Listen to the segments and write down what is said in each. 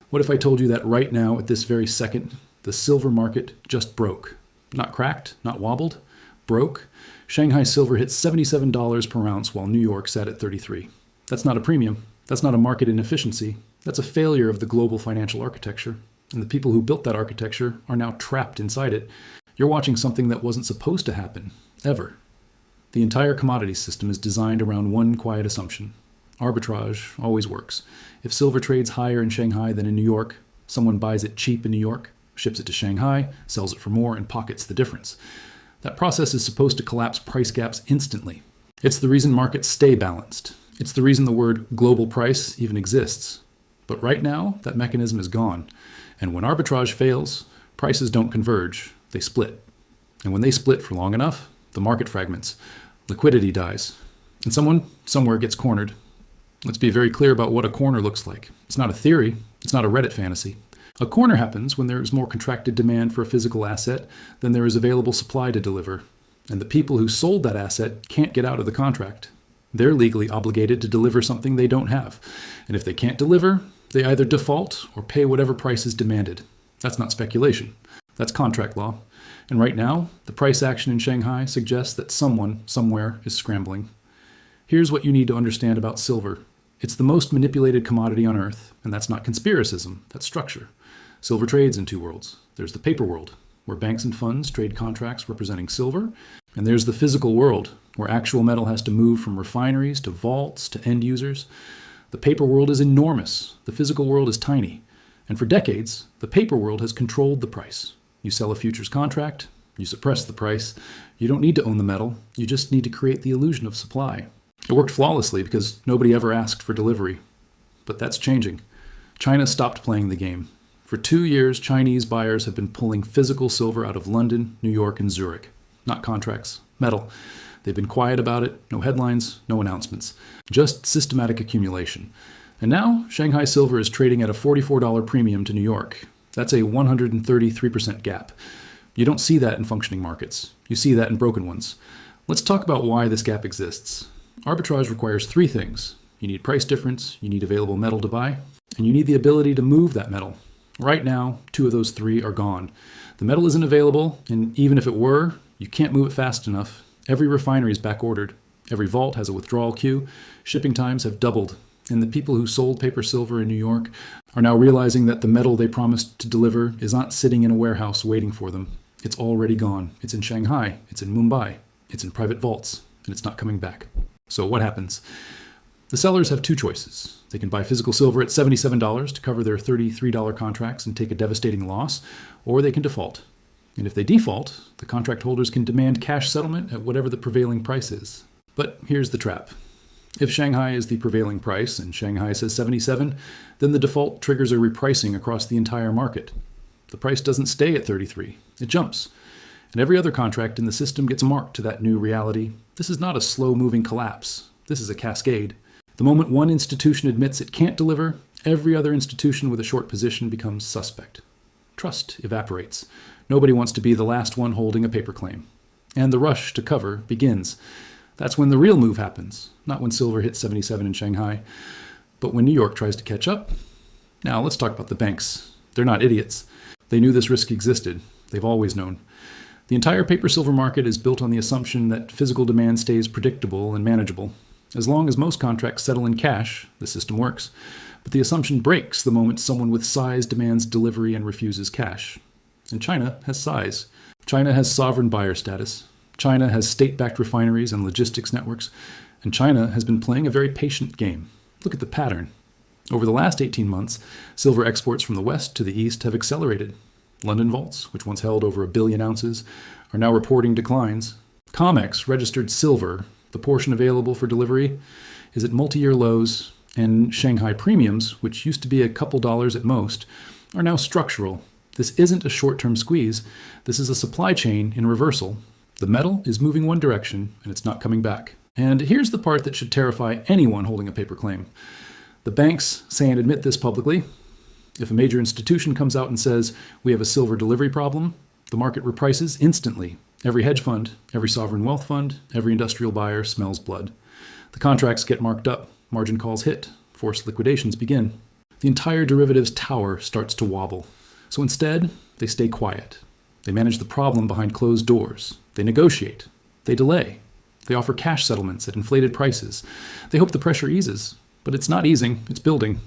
What if I told you that right now, at this very second, the silver market just broke? Not cracked, not wobbled, broke. Shanghai silver hit $77 per ounce while New York sat at 33. That's not a premium. That's not a market inefficiency. That's a failure of the global financial architecture. And the people who built that architecture are now trapped inside it. You're watching something that wasn't supposed to happen, ever. The entire commodities system is designed around one quiet assumption. Arbitrage always works. If silver trades higher in Shanghai than in New York, someone buys it cheap in New York, ships it to Shanghai, sells it for more, and pockets the difference. That process is supposed to collapse price gaps instantly. It's the reason markets stay balanced. It's the reason the word global price even exists. But right now, that mechanism is gone. And when arbitrage fails, prices don't converge, they split. And when they split for long enough, the market fragments. Liquidity dies. And someone somewhere gets cornered. Let's be very clear about what a corner looks like. It's not a theory. It's not a Reddit fantasy. A corner happens when there is more contracted demand for a physical asset than there is available supply to deliver. And the people who sold that asset can't get out of the contract. They're legally obligated to deliver something they don't have. And if they can't deliver, they either default or pay whatever price is demanded. That's not speculation. That's contract law. And right now, the price action in Shanghai suggests that someone, somewhere, is scrambling. Here's what you need to understand about silver. It's the most manipulated commodity on Earth, and that's not conspiracism, that's structure. Silver trades in two worlds. There's the paper world, where banks and funds trade contracts representing silver, and there's the physical world, where actual metal has to move from refineries to vaults to end users. The paper world is enormous. The physical world is tiny. And for decades, the paper world has controlled the price. You sell a futures contract, you suppress the price. You don't need to own the metal, you just need to create the illusion of supply. It worked flawlessly because nobody ever asked for delivery. But that's changing. China stopped playing the game. For 2 years, Chinese buyers have been pulling physical silver out of London, New York, and Zurich. Not contracts, metal. They've been quiet about it, no headlines, no announcements. Just systematic accumulation. And now, Shanghai silver is trading at a $44 premium to New York. That's a 133% gap. You don't see that in functioning markets. You see that in broken ones. Let's talk about why this gap exists. Arbitrage requires three things. You need price difference, you need available metal to buy, and you need the ability to move that metal. Right now, two of those three are gone. The metal isn't available, and even if it were, you can't move it fast enough. Every refinery is back-ordered. Every vault has a withdrawal queue. Shipping times have doubled. And the people who sold paper silver in New York are now realizing that the metal they promised to deliver is not sitting in a warehouse waiting for them. It's already gone. It's in Shanghai. It's in Mumbai. It's in private vaults. And it's not coming back. So what happens? The sellers have two choices. They can buy physical silver at $77 to cover their $33 contracts and take a devastating loss, or they can default. And if they default, the contract holders can demand cash settlement at whatever the prevailing price is. But here's the trap. If Shanghai is the prevailing price and Shanghai says 77, then the default triggers a repricing across the entire market. The price doesn't stay at 33. It jumps. And every other contract in the system gets marked to that new reality. This is not a slow-moving collapse. This is a cascade. The moment one institution admits it can't deliver, every other institution with a short position becomes suspect. Trust evaporates. Nobody wants to be the last one holding a paper claim. And the rush to cover begins. That's when the real move happens, not when silver hits 77 in Shanghai, but when New York tries to catch up. Now, let's talk about the banks. They're not idiots. They knew this risk existed. They've always known. The entire paper-silver market is built on the assumption that physical demand stays predictable and manageable. As long as most contracts settle in cash, the system works. But the assumption breaks the moment someone with size demands delivery and refuses cash. And China has size. China has sovereign buyer status. China has state-backed refineries and logistics networks. And China has been playing a very patient game. Look at the pattern. Over the last 18 months, silver exports from the west to the east have accelerated. London vaults, which once held over 1 billion ounces, are now reporting declines. COMEX registered silver, the portion available for delivery, is at multi-year lows, and Shanghai premiums, which used to be a couple dollars at most, are now structural. This isn't a short-term squeeze. This is a supply chain in reversal. The metal is moving one direction, and it's not coming back. And here's the part that should terrify anyone holding a paper claim. The banks say and admit this publicly. If a major institution comes out and says, we have a silver delivery problem, the market reprices instantly. Every hedge fund, every sovereign wealth fund, every industrial buyer smells blood. The contracts get marked up, margin calls hit, forced liquidations begin. the entire derivatives tower starts to wobble. So instead, they stay quiet. They manage the problem behind closed doors. They negotiate. They delay. They offer cash settlements at inflated prices. They hope the pressure eases, but it's not easing, it's building.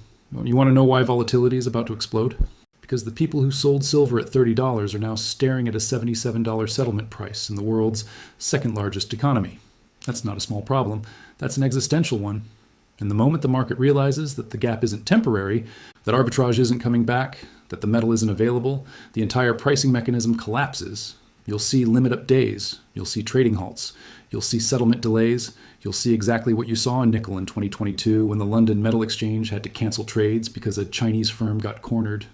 You want to know why volatility is about to explode? Because the people who sold silver at $30 are now staring at a $77 settlement price in the world's second largest economy. That's not a small problem. That's an existential one. And the moment the market realizes that the gap isn't temporary, that arbitrage isn't coming back, that the metal isn't available, the entire pricing mechanism collapses. You'll see limit-up days. You'll see trading halts. You'll see settlement delays. You'll see exactly what you saw in nickel in 2022 when the London Metal Exchange had to cancel trades because a Chinese firm got cornered.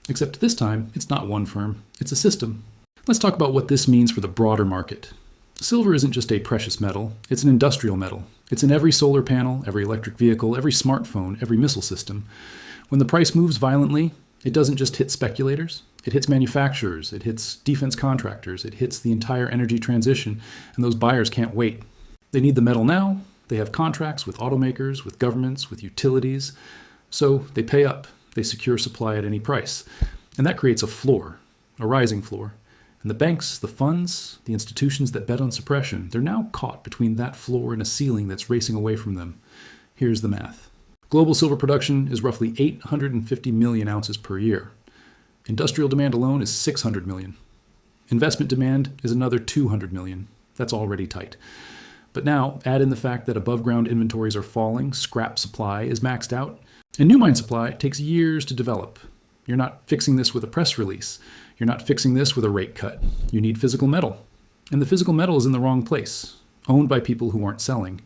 Except this time, it's not one firm. It's a system. Let's talk about what this means for the broader market. Silver isn't just a precious metal. It's an industrial metal. It's in every solar panel, every electric vehicle, every smartphone, every missile system. When the price moves violently, it doesn't just hit speculators. It hits manufacturers. It hits defense contractors. It hits the entire energy transition, and those buyers can't wait. They need the metal now. They have contracts with automakers, with governments, with utilities. So they pay up. They secure supply at any price. And that creates a floor, a rising floor. And the banks, the funds, the institutions that bet on suppression, they're now caught between that floor and a ceiling that's racing away from them. Here's the math. Global silver production is roughly 850 million ounces per year. Industrial demand alone is 600 million. Investment demand is another 200 million. That's already tight. But now, add in the fact that above-ground inventories are falling, scrap supply is maxed out, and new mine supply takes years to develop. You're not fixing this with a press release. You're not fixing this with a rate cut. You need physical metal. And the physical metal is in the wrong place, owned by people who aren't selling.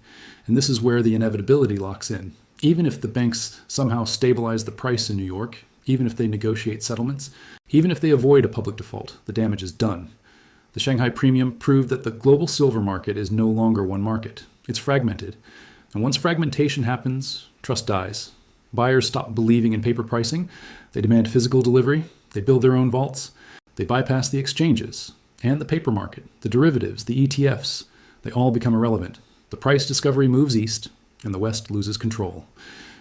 And this is where the inevitability locks in. Even if the banks somehow stabilize the price in New York, even if they negotiate settlements, even if they avoid a public default, the damage is done. The Shanghai premium proved that the global silver market is no longer one market. It's fragmented. And once fragmentation happens, trust dies. Buyers stop believing in paper pricing. They demand physical delivery. They build their own vaults. They bypass the exchanges and the paper market, the derivatives, the ETFs. They all become irrelevant. The price discovery moves east, and the West loses control.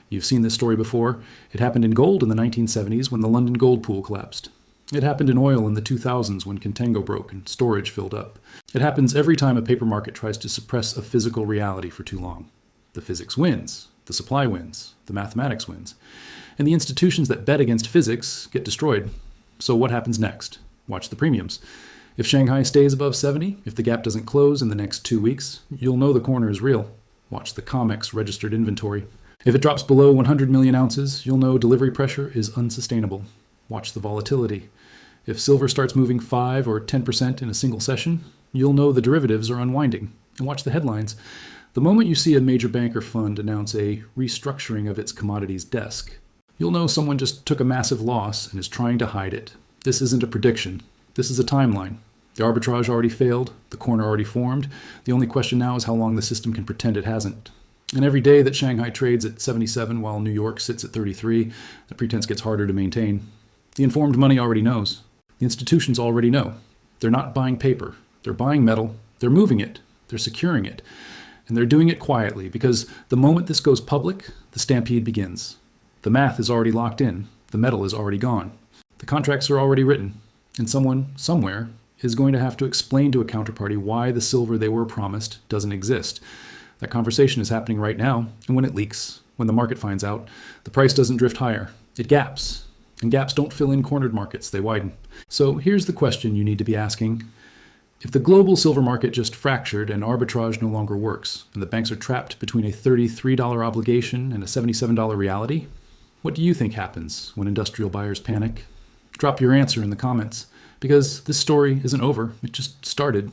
You've seen this story before. It happened in gold in the 1970s when the London gold pool collapsed. It happened in oil in the 2000s when contango broke and storage filled up. It happens every time a paper market tries to suppress a physical reality for too long. The physics wins. The supply wins. The mathematics wins. And the institutions that bet against physics get destroyed. So what happens next? Watch the premiums. If Shanghai stays above 70, if the gap doesn't close in the next 2 weeks, you'll know the corner is real. Watch the COMEX registered inventory. If it drops below 100 million ounces, you'll know delivery pressure is unsustainable. Watch the volatility. If silver starts moving 5 or 10% in a single session, you'll know the derivatives are unwinding. And watch the headlines. The moment you see a major bank or fund announce a restructuring of its commodities desk, you'll know someone just took a massive loss and is trying to hide it. This isn't a prediction. This is a timeline. The arbitrage already failed. The corner already formed. The only question now is how long the system can pretend it hasn't. And every day that Shanghai trades at 77 while New York sits at 33, the pretense gets harder to maintain. The informed money already knows. The institutions already know. They're not buying paper. They're buying metal. They're moving it. They're securing it. And they're doing it quietly because the moment this goes public, the stampede begins. The math is already locked in. The metal is already gone. The contracts are already written. And someone, somewhere, is going to have to explain to a counterparty why the silver they were promised doesn't exist. That conversation is happening right now, and when it leaks, when the market finds out, the price doesn't drift higher. It gaps. And gaps don't fill in cornered markets, they widen. So here's the question you need to be asking. If the global silver market just fractured and arbitrage no longer works, and the banks are trapped between a $33 obligation and a $77 reality, what do you think happens when industrial buyers panic? Drop your answer in the comments, because this story isn't over, it just started.